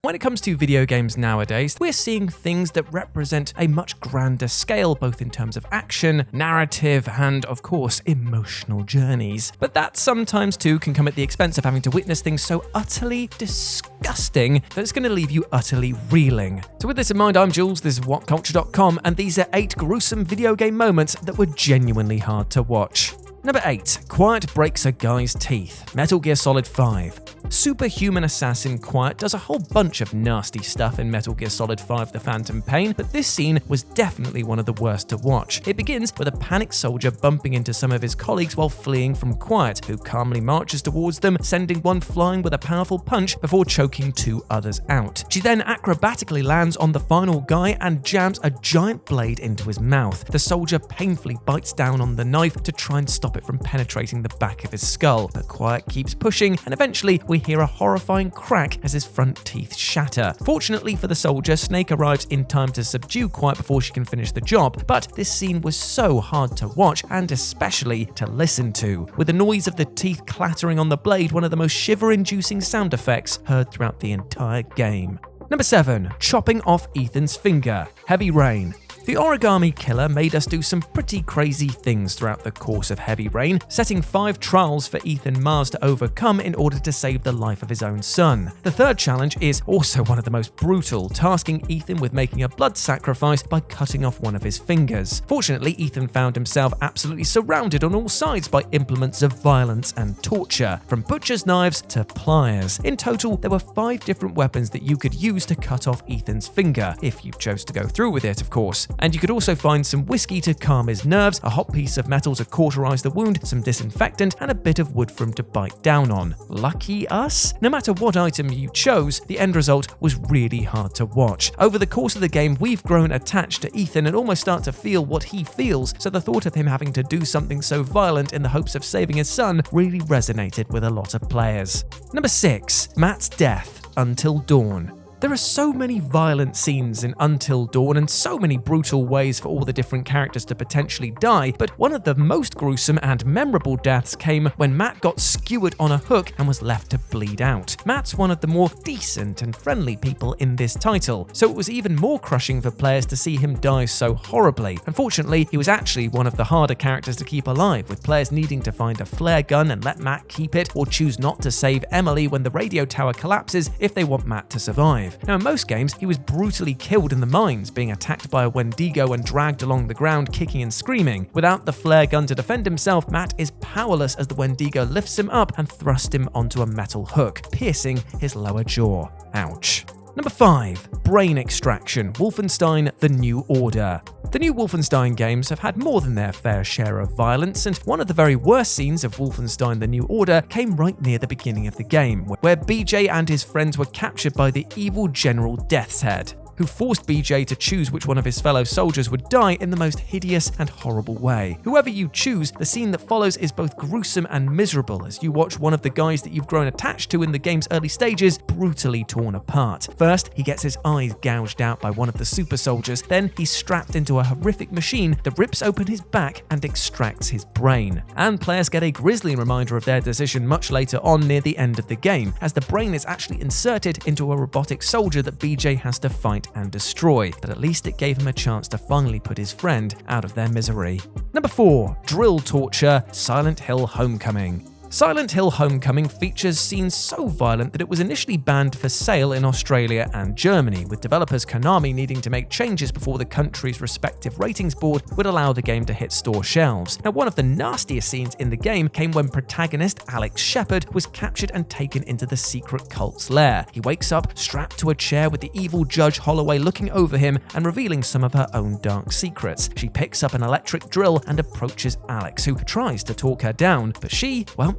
When it comes to video games nowadays, we're seeing things that represent a much grander scale, both in terms of action, narrative, and of course, emotional journeys. But that sometimes too can come at the expense of having to witness things so utterly disgusting that it's going to leave you utterly reeling. So with this in mind, I'm Jules, this is WhatCulture.com, and these are 8 gruesome video game moments that were genuinely hard to watch. Number 8. Quiet breaks a guy's teeth. Metal Gear Solid 5. Superhuman assassin Quiet does a whole bunch of nasty stuff in Metal Gear Solid 5 The Phantom Pain, but this scene was definitely one of the worst to watch. It begins with a panicked soldier bumping into some of his colleagues while fleeing from Quiet, who calmly marches towards them, sending one flying with a powerful punch before choking 2 others out. She then acrobatically lands on the final guy and jams a giant blade into his mouth. The soldier painfully bites down on the knife to try and stop it from penetrating the back of his skull, but Quiet keeps pushing, and eventually we hear a horrifying crack as his front teeth shatter. Fortunately for the soldier, Snake arrives in time to subdue Quiet before she can finish the job, but this scene was so hard to watch and especially to listen to, with the noise of the teeth clattering on the blade one of the most shiver-inducing sound effects heard throughout the entire game. Number 7. Chopping off Ethan's finger. Heavy Rain. The origami killer made us do some pretty crazy things throughout the course of Heavy Rain, setting 5 trials for Ethan Mars to overcome in order to save the life of his own son. The third challenge is also one of the most brutal, tasking Ethan with making a blood sacrifice by cutting off one of his fingers. Fortunately, Ethan found himself absolutely surrounded on all sides by implements of violence and torture, from butcher's knives to pliers. In total, there were 5 different weapons that you could use to cut off Ethan's finger, if you chose to go through with it, of course. And you could also find some whiskey to calm his nerves, a hot piece of metal to cauterize the wound, some disinfectant, and a bit of wood for him to bite down on. Lucky us? No matter what item you chose, the end result was really hard to watch. Over the course of the game, we've grown attached to Ethan and almost start to feel what he feels, so the thought of him having to do something so violent in the hopes of saving his son really resonated with a lot of players. Number 6. Matt's death. Until Dawn. There are so many violent scenes in Until Dawn and so many brutal ways for all the different characters to potentially die, but one of the most gruesome and memorable deaths came when Matt got skewered on a hook and was left to bleed out. Matt's one of the more decent and friendly people in this title, so it was even more crushing for players to see him die so horribly. Unfortunately, he was actually one of the harder characters to keep alive, with players needing to find a flare gun and let Matt keep it, or choose not to save Emily when the radio tower collapses if they want Matt to survive. Now, in most games, he was brutally killed in the mines, being attacked by a Wendigo and dragged along the ground kicking and screaming. Without the flare gun to defend himself, Matt is powerless as the Wendigo lifts him up and thrusts him onto a metal hook, piercing his lower jaw. Ouch. Number 5. Brain Extraction. Wolfenstein: The New Order. The new Wolfenstein games have had more than their fair share of violence, and one of the very worst scenes of Wolfenstein: The New Order came right near the beginning of the game, where BJ and his friends were captured by the evil General Death's Head, who forced BJ to choose which one of his fellow soldiers would die in the most hideous and horrible way. Whoever you choose, the scene that follows is both gruesome and miserable as you watch one of the guys that you've grown attached to in the game's early stages brutally torn apart. First, he gets his eyes gouged out by one of the super soldiers, then he's strapped into a horrific machine that rips open his back and extracts his brain. And players get a grisly reminder of their decision much later on near the end of the game, as the brain is actually inserted into a robotic soldier that BJ has to fight and destroy, but at least it gave him a chance to finally put his friend out of their misery. Number 4. Drill Torture. Silent Hill Homecoming. Silent Hill Homecoming features scenes so violent that it was initially banned for sale in Australia and Germany, with developers Konami needing to make changes before the country's respective ratings board would allow the game to hit store shelves. Now, one of the nastiest scenes in the game came when protagonist Alex Shepard was captured and taken into the secret cult's lair. He wakes up strapped to a chair with the evil Judge Holloway looking over him and revealing some of her own dark secrets. She picks up an electric drill and approaches Alex, who tries to talk her down, but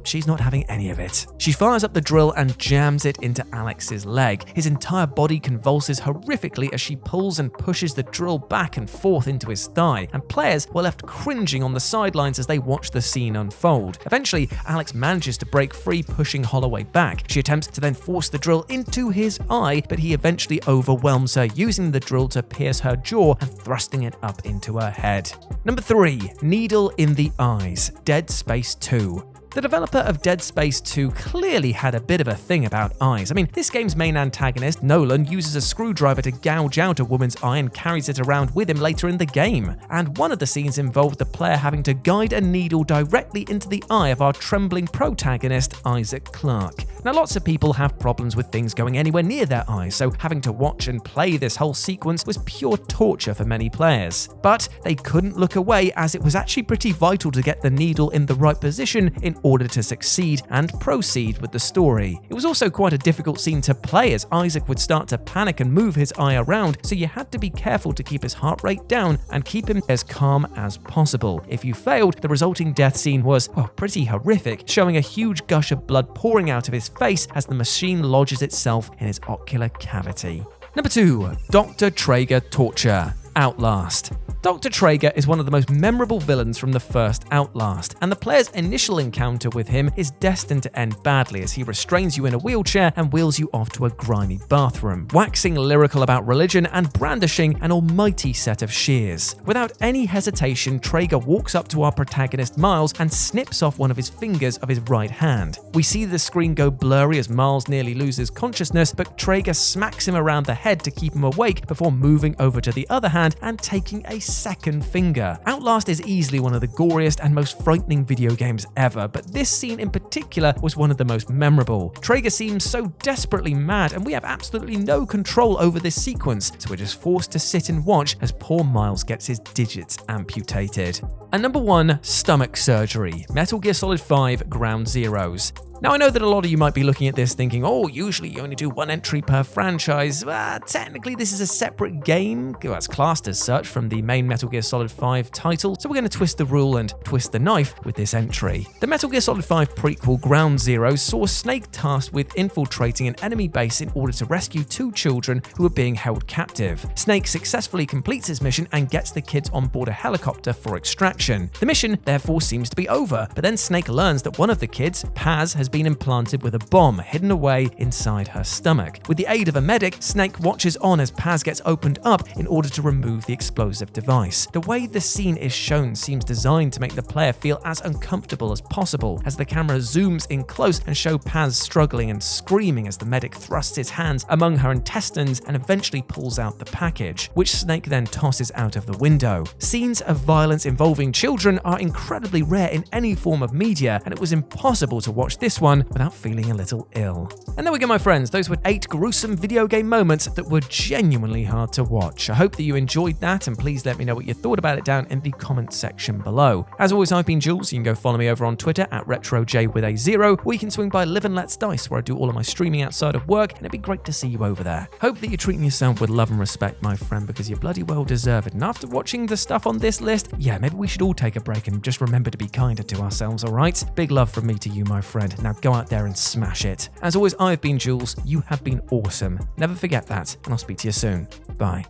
she's not having any of it. She fires up the drill and jams it into Alex's leg. His entire body convulses horrifically as she pulls and pushes the drill back and forth into his thigh, and players were left cringing on the sidelines as they watched the scene unfold. Eventually, Alex manages to break free, pushing Holloway back. She attempts to then force the drill into his eye, but he eventually overwhelms her, using the drill to pierce her jaw and thrusting it up into her head. Number 3. Needle in the Eyes. Dead Space 2. The developer of Dead Space 2 clearly had a bit of a thing about eyes. I mean, this game's main antagonist, Nolan, uses a screwdriver to gouge out a woman's eye and carries it around with him later in the game. And one of the scenes involved the player having to guide a needle directly into the eye of our trembling protagonist, Isaac Clarke. Now, lots of people have problems with things going anywhere near their eyes, so having to watch and play this whole sequence was pure torture for many players. But they couldn't look away, as it was actually pretty vital to get the needle in the right position in order to succeed and proceed with the story. It was also quite a difficult scene to play, as Isaac would start to panic and move his eye around, so you had to be careful to keep his heart rate down and keep him as calm as possible. If you failed, the resulting death scene was, pretty horrific, showing a huge gush of blood pouring out of his face as the machine lodges itself in his ocular cavity. Number 2. Dr. Traeger Torture. Outlast. Dr. Traeger is one of the most memorable villains from the first Outlast, and the player's initial encounter with him is destined to end badly as he restrains you in a wheelchair and wheels you off to a grimy bathroom, waxing lyrical about religion and brandishing an almighty set of shears. Without any hesitation, Traeger walks up to our protagonist Miles and snips off one of his fingers of his right hand. We see the screen go blurry as Miles nearly loses consciousness, but Traeger smacks him around the head to keep him awake before moving over to the other hand and taking a second finger. Outlast is easily one of the goriest and most frightening video games ever, but this scene in particular was one of the most memorable. Traeger seems so desperately mad, and we have absolutely no control over this sequence, so we're just forced to sit and watch as poor Miles gets his digits amputated. And number 1, stomach surgery. Metal Gear Solid 5 Ground Zeroes. Now, I know that a lot of you might be looking at this thinking, usually you only do one entry per franchise. Technically, this is a separate game. It's classed as such from the main Metal Gear Solid 5 title, so we're going to twist the rule and twist the knife with this entry. The Metal Gear Solid 5 prequel, Ground Zeroes, saw Snake tasked with infiltrating an enemy base in order to rescue 2 children who were being held captive. Snake successfully completes his mission and gets the kids on board a helicopter for extraction. The mission, therefore, seems to be over, but then Snake learns that one of the kids, Paz, has been implanted with a bomb hidden away inside her stomach. With the aid of a medic, Snake watches on as Paz gets opened up in order to remove the explosive device. The way the scene is shown seems designed to make the player feel as uncomfortable as possible, as the camera zooms in close and show Paz struggling and screaming as the medic thrusts his hands among her intestines and eventually pulls out the package, which Snake then tosses out of the window. Scenes of violence involving children are incredibly rare in any form of media, and it was impossible to watch this one without feeling a little ill. And there we go, my friends. Those were 8 gruesome video game moments that were genuinely hard to watch. I hope that you enjoyed that, and please let me know what you thought about it down in the comment section below. As always, I've been Jules. You can go follow me over on Twitter at RetroJ0, or you can swing by Live and Let's Dice, where I do all of my streaming outside of work, and it'd be great to see you over there. Hope that you're treating yourself with love and respect, my friend, because you bloody well deserve it. And after watching the stuff on this list, maybe we should all take a break and just remember to be kinder to ourselves, alright? Big love from me to you, my friend. Now go out there and smash it. As always, I've been Jules. You have been awesome. Never forget that, and I'll speak to you soon. Bye.